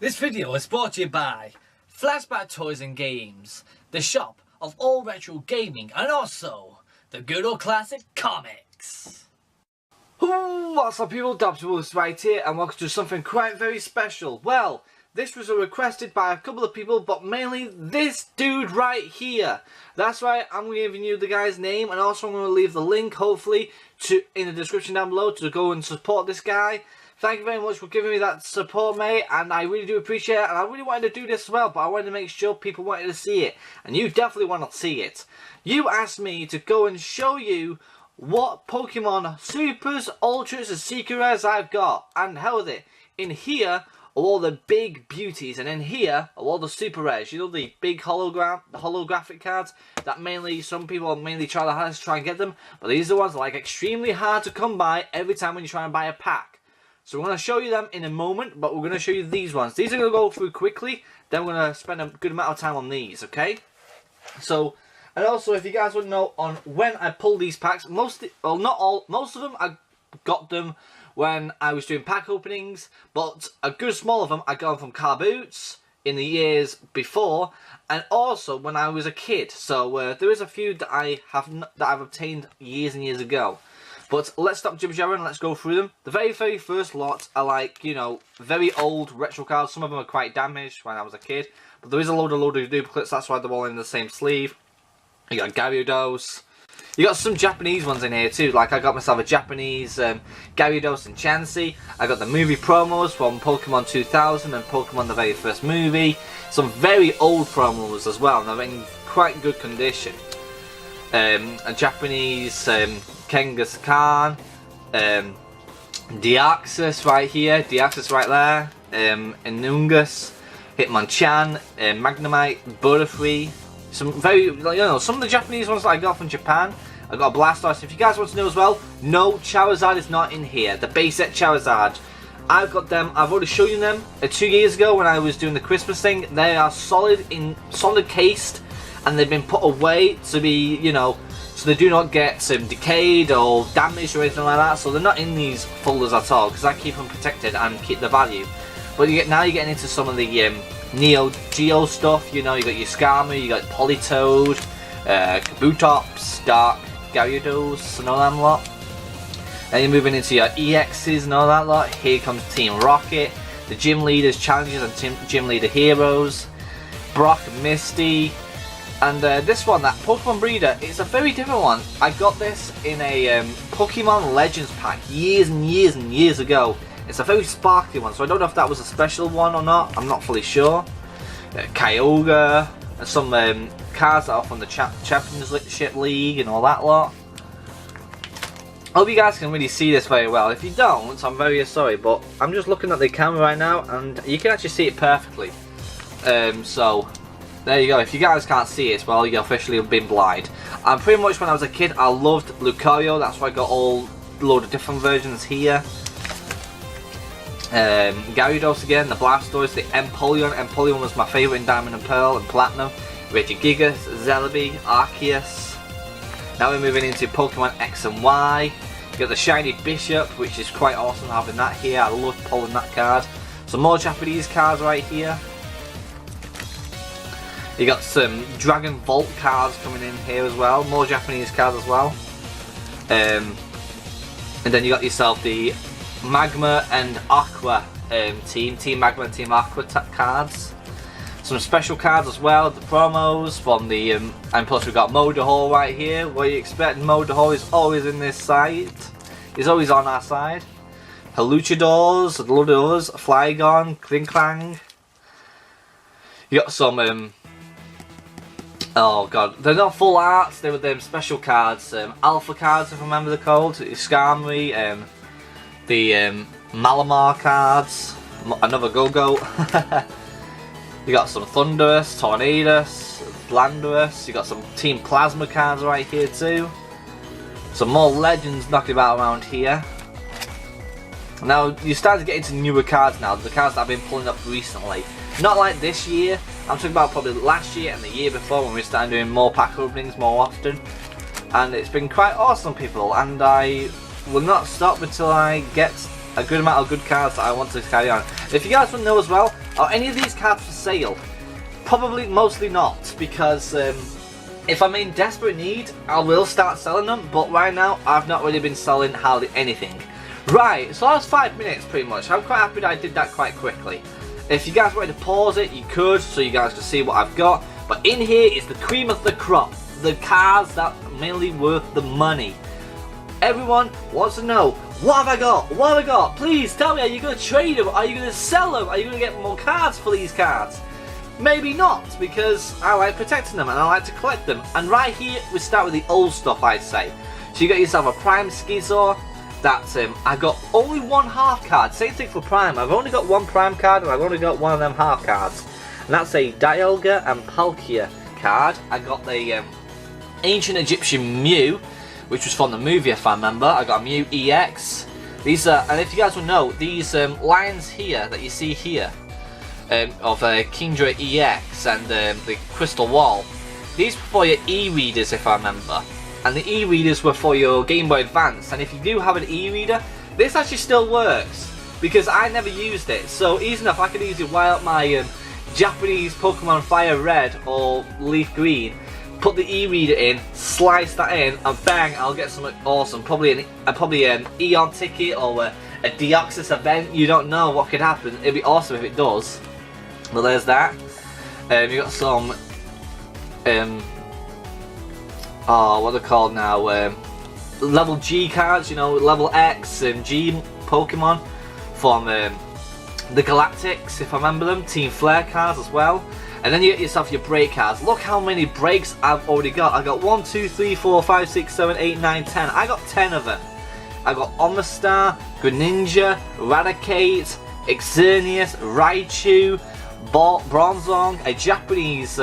This video is brought to you by Flashback Toys and Games, the shop of all retro gaming, and also the good old classic comics. What's up people, Dabs right here, and welcome to something quite very special. Well, this was requested by a couple of people, but mainly this dude right here. That's right, I'm giving you the guy's name, and also I'm going to leave the link, hopefully, in the description down below to go and support this guy. Thank you very much for giving me that support, mate, and I really do appreciate it, and I really wanted to do this as well, but I wanted to make sure people wanted to see it, and you definitely want to see it. You asked me to go and show you what Pokemon Supers, Ultras, and Secret Rares I've got, and hell with it, in here are all the big beauties, and in here are all the Super Rares, you know, the big holographic cards that some people mainly try the hardest to try and get them, but these are the ones that are like extremely hard to come by every time when you try and buy a pack. So we're going to show you them in a moment, but we're going to show you these ones. These are going to go through quickly, then we're going to spend a good amount of time on these, okay? So, and also if you guys want to know on when I pull these packs, most of them I got them when I was doing pack openings, but a good small of them I got them from car boots in the years before, and also when I was a kid. So there is a few that I've obtained years and years ago. But let's stop jibber-jabbering and let's go through them. The very first lot are like, you know, very old retro cards. Some of them are quite damaged when I was a kid. But there is a load of duplicates, that's why they're all in the same sleeve. You got Gyarados. You got some Japanese ones in here too. Like I got myself a Japanese Gyarados and Chansey. I got the movie promos from Pokemon 2000 and Pokemon the very first movie. Some very old promos as well, and they're in quite good condition. A Japanese Kangaskhan, Deoxys right here, Deoxys right there, Enungus, Hitmonchan, Magnemite, Butterfree. Some very, you know, some of the Japanese ones that I got from Japan. I got a Blastoise. If you guys want to know as well, no, Charizard is not in here. The base set Charizard, I've got them. I've already shown you them 2 years ago when I was doing the Christmas thing. They are solid cased, and they've been put away to be, you know, so they do not get decayed or damaged or anything like that. So they're not in these folders at all because I keep them protected and keep the value. But now you're getting into some of the Neo Geo stuff. You know, you got your Skarmory, you got Politoed, Kabutops, Dark Gyarados, and all that lot. Then you're moving into your EXs and all that lot. Here comes Team Rocket, the Gym Leaders Challenges and Gym Leader Heroes, Brock and Misty. And this one, that Pokemon Breeder, it's a very different one. I got this in a Pokemon Legends pack years and years ago. It's a very sparkly one, so I don't know if that was a special one or not. I'm not fully sure. Kyogre, and some cards that are from the Championship League and all that lot. I hope you guys can really see this very well. If you don't, I'm very sorry, but I'm just looking at the camera right now, and you can actually see it perfectly. So there you go. If you guys can't see it, well, you're officially been blind. And pretty much when I was a kid, I loved Lucario. That's why I got all load of different versions here. Gyarados again, the Blastoise, the Empoleon. Empoleon was my favourite in Diamond and Pearl and Platinum. Regigigas, Celebi, Arceus. Now we're moving into Pokemon X and Y. You got the Shiny Bishop, which is quite awesome having that here. I love pulling that card. Some more Japanese cards right here. You got some Dragon Vault cards coming in here as well, more Japanese cards as well. And then you got yourself the Magma and Aqua Team Magma and Team Aqua cards. Some special cards as well, the promos from the, and plus we've got Modahol right here. What you expect, Modahol is always in this side. He's always on our side. Haluchadors, a lot of others, Flygon, Klinklang. You got some, oh god, they're not full arts, they were them special cards, alpha cards if I remember the code, Skarmory, the Malamar cards, another Go-Go. You got some Thundurus, Tornadus, Landorus, you got some Team Plasma cards right here too. Some more Legends knocking about around here. Now, you start to get into newer cards now, the cards that I've been pulling up recently. Not like this year, I'm talking about probably last year and the year before when we started doing more pack openings more often. And it's been quite awesome, people, and I will not stop until I get a good amount of good cards that I want to carry on. If you guys want to know as well, are any of these cards for sale? Probably mostly not, because if I'm in desperate need, I will start selling them, but right now I've not really been selling hardly anything. Right, so that was 5 minutes pretty much. I'm quite happy that I did that quite quickly. If you guys wanted to pause it, you could, so you guys can see what I've got. But in here is the cream of the crop, the cards that are mainly worth the money. Everyone wants to know, what have I got? What have I got? Please tell me, are you going to trade them? Are you going to sell them? Are you going to get more cards for these cards? Maybe not, because I like protecting them and I like to collect them. And right here, we start with the old stuff, I'd say. So you got yourself a Prime Schizo. That's I got only one half card. Same thing for Prime. I've only got one Prime card and I've only got one of them half cards. And that's a Dialga and Palkia card. I got the Ancient Egyptian Mew, which was from the movie if I remember. I got a Mew EX. These are, and if you guys will know, these lines here that you see here of Kingdra EX and the Crystal Wall, these were for your e-readers if I remember. And the e-readers were for your Game Boy Advance, and if you do have an e-reader, this actually still works, because I never used it, so easy enough I can easily wire up my Japanese Pokemon Fire Red or Leaf Green, put the e-reader in, slice that in, and bang, I'll get something awesome, probably an Eon ticket or a Deoxys event. You don't know what could happen. It'd be awesome if it does. But there's that. You got some what they're called now, level G cards, you know, level X and G Pokemon from the Galactics, if I remember them, Team Flare cards as well. And then you get yourself your break cards. Look how many breaks I've already got. I got 1, 2, 3, 4, 5, 6, 7, 8, 9, 10. I got 10 of them. I got Omastar, Greninja, Raticate, Xerneas, Raichu, Bronzong, a Japanese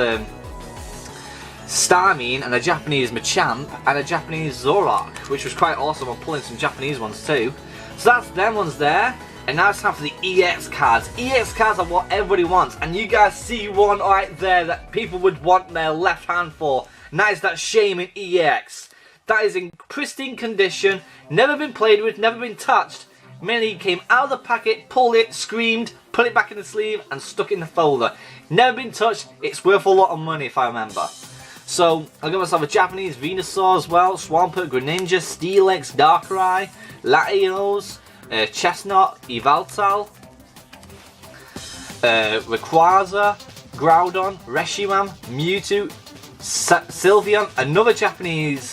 Starmie, and a Japanese Machamp, and a Japanese Zoroark, which was quite awesome. I'm pulling some Japanese ones too. So that's them ones there. And now it's time for the EX cards. EX cards are what everybody wants, and you guys see one right there that people would want their left hand for. And that is that Shaman EX. That is in pristine condition, never been played with, never been touched. Merely came out of the packet, pulled it, screamed, put it back in the sleeve, and stuck it in the folder. Never been touched. It's worth a lot of money if I remember. So I got myself a Japanese Venusaur as well, Swampert, Greninja, Steelix, Darkrai, Latios, Chestnut, Yveltal, Rayquaza, Groudon, Reshiram, Mewtwo, Sylveon, another Japanese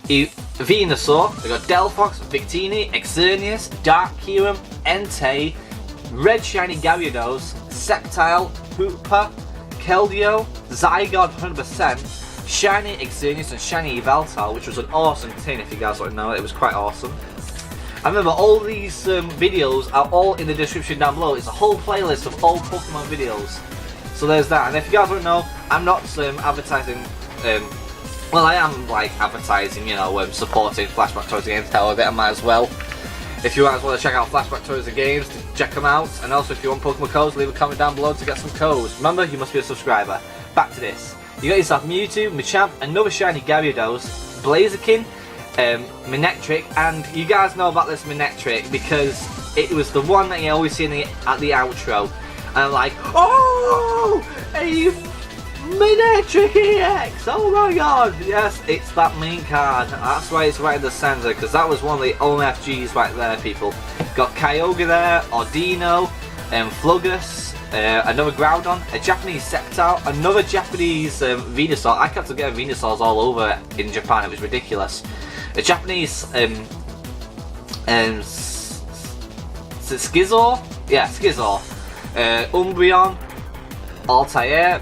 Venusaur. We got Delphox, Victini, Xerneas, Darkhyrum, Entei, Red Shiny Gyarados, Sceptile, Hoopa, Keldeo, Zygarde 100%, Shiny Xerneas and Shiny Yveltal, which was an awesome tin if you guys want to know. It was quite awesome. I remember all these videos are all in the description down below. It's a whole playlist of all Pokemon videos. So there's that. And if you guys don't know, I'm not advertising. Well, I am like advertising, you know, supporting Flashback Toys and Games. Tell a bit, I might as well. If you guys want to check out Flashback Toys and Games, check them out. And also, if you want Pokemon codes, leave a comment down below to get some codes. Remember, you must be a subscriber. Back to this. You got yourself Mewtwo, Machamp, another shiny Gyarados, Blaziken, Manectric, and you guys know about this Manectric because it was the one that you always see at the outro. And I'm like, oh, a Manectric EX! Oh my god! Yes, it's that main card. That's why it's right in the centre, because that was one of the OMFGs right there, people. Got Kyogre there, Ordino, Fluggus, another Groudon, a Japanese Sceptile, another Japanese Venusaur. I kept getting Venusaurs all over in Japan, it was ridiculous. A Japanese Skizor? Yeah, Skizor. Umbreon, Altair,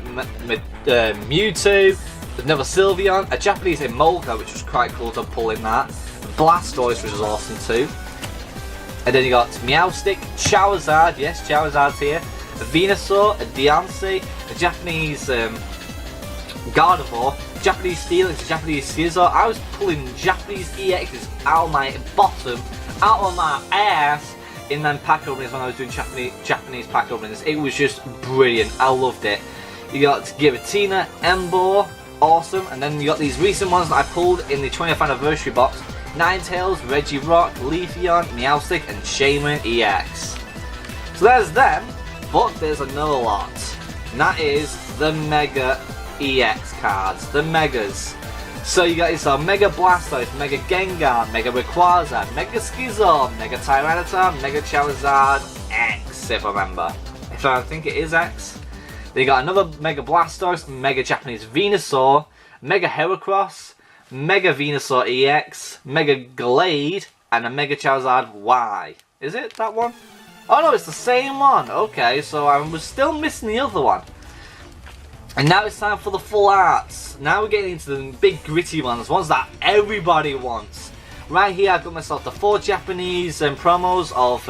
Mewtwo, another Sylveon, a Japanese Emolga, which was quite cool to pull in that, Blastoise, which was awesome too. And then you got Meowstic, Charizard, yes, Charizard's here, a Venusaur, a Deontay, a Japanese Gardevoir, Japanese Steelix, a Japanese Skizor. I was pulling Japanese EXs out of my bottom, out of my ass in them pack openings when I was doing Japanese pack openings. It was just brilliant. I loved it. You got Giratina, Emboar, awesome. And then you got these recent ones that I pulled in the 20th anniversary box. Ninetales, Regirock, Leafeon, Meowstic, and Shaman EX. So there's them, but there's another lot. And that is the Mega EX cards, the Megas. So you got yourself Mega Blastoise, Mega Gengar, Mega Rayquaza, Mega Skizor, Mega Tyranitar, Mega Charizard X, if I remember. If I think it is X. Then you got another Mega Blastoise, Mega Japanese Venusaur, Mega Heracross, Mega Venusaur EX, Mega Glade, and a Mega Charizard Y. Is it that one? Oh no, it's the same one. Okay, so I was still missing the other one. And now it's time for the full arts. Now we're getting into the big gritty ones that everybody wants. Right here I've got myself the 4 Japanese promos of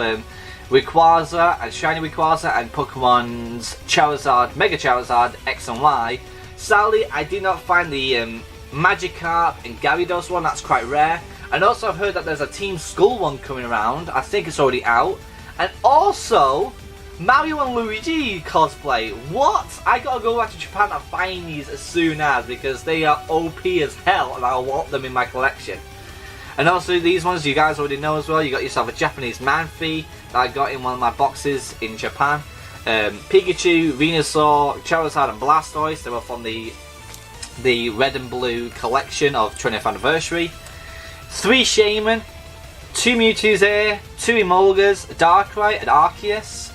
Rayquaza and Shiny Rayquaza and Pokemon's Charizard, Mega Charizard X and Y. Sadly, I did not find the Magikarp and Gyarados one, that's quite rare. And also I've heard that there's a Team Skull one coming around. I think it's already out. And also Mario and Luigi cosplay. What? I gotta go back to Japan and find these as soon as, because they are OP as hell and I want them in my collection. And also these ones you guys already know as well. You got yourself a Japanese Manphy that I got in one of my boxes in Japan. Pikachu, Venusaur, Charizard and Blastoise. They were from the red and blue collection of 20th anniversary. 3 Shaman, 2 Mewtwo's here, 2 Emolgas, a Darkrai, an Arceus,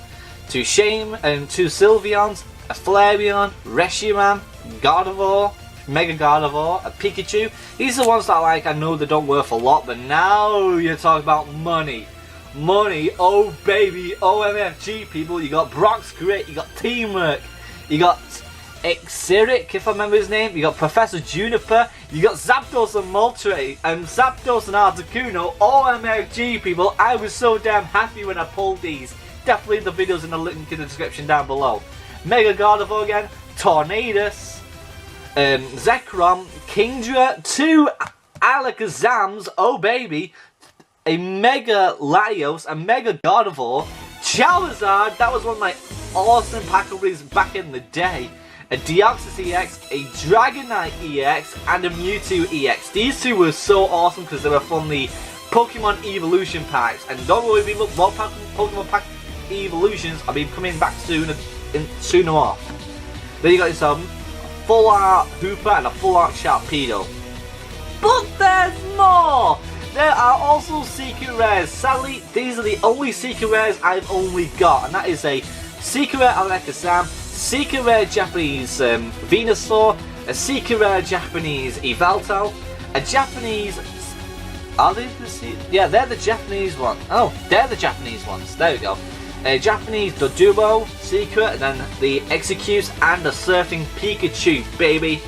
2 Shaman and 2 Sylveons, a Flareon, Reshiram, Gardevoir, Mega Gardevoir, a Pikachu. These are the ones that I know they don't worth a lot, but now you're talking about money. Money, oh baby, OMFG people. You got Brock's Grit, you got Teamwork, you got Xeric, if I remember his name, you got Professor Juniper, you got Zapdos and Moltres, and Zapdos and Articuno. OMFG people, I was so damn happy when I pulled these. Definitely the videos in the link in the description down below. Mega Gardevoir again, Tornadus, Zekrom, Kingdra, 2 Alakazams, oh baby, a Mega Latios, a Mega Gardevoir, Charizard, that was one of my awesome pack openings back in the day, a Deoxys EX, a Dragonite EX, and a Mewtwo EX. These two were so awesome because they were from the Pokemon Evolution packs, and don't worry people, more Pokemon pack evolutions will be coming back soon enough. Then you got yourself full art Hooper and a full art Sharpedo. But there's more! There are also secret rares. Sadly, these are the only secret rares I've only got, and that is a secret rare Alakazam, secret rare Japanese Venusaur, a secret rare Japanese Yveltal, a Japanese... Are they the... Yeah, they're the Japanese ones. Oh, they're the Japanese ones. There we go. A Japanese Doduo secret, and then the Execute and the Surfing Pikachu, baby.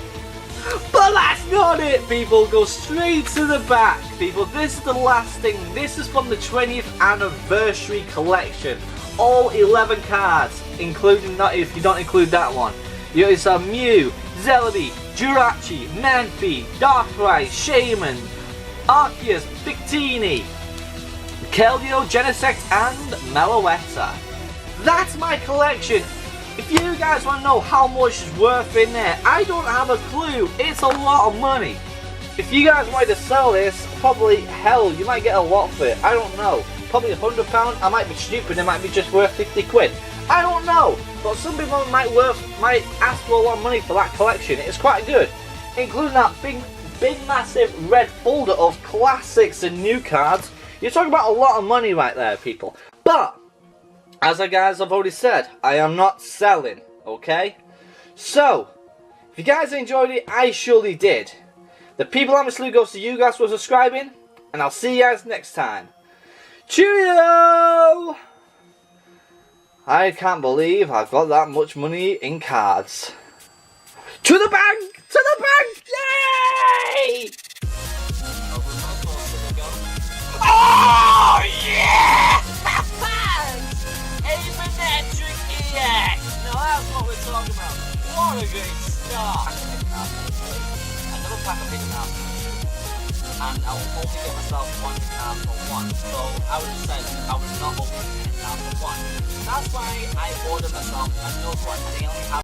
But that's not it, people. Go straight to the back, people. This is the last thing. This is from the 20th anniversary collection. All 11 cards, including that. If you don't include that one, you got yourself Mew, Celebi, Jirachi, Manphy, Darkrai, Shaman, Arceus, Victini, Keldeo, Genesect, and Meloetta. That's my collection. If you guys want to know how much is worth in there, I don't have a clue. It's a lot of money. If you guys wanted to sell this, probably, hell, you might get a lot for it. I don't know. Probably £100. I might be stupid. It might be just worth 50 quid. I don't know. But some people might ask for a lot of money for that collection. It's quite good. Including that big massive red folder of classics and new cards. You're talking about a lot of money right there, people. But, as I guys have already said, I am not selling, okay? So, if you guys enjoyed it, I surely did. The people on my sleeve goes to you guys for subscribing, and I'll see you guys next time. Cheerio! I can't believe I've got that much money in cards. To the bank! To the bank! Yay! Oh yeah! Asymmetric EX! Now that's what we're talking about. What a great start! Another pack of big cards. And I will only get myself 1 card for 1. So I would have said I would not open 10 cards for 1. That's why I ordered myself another one, and I only have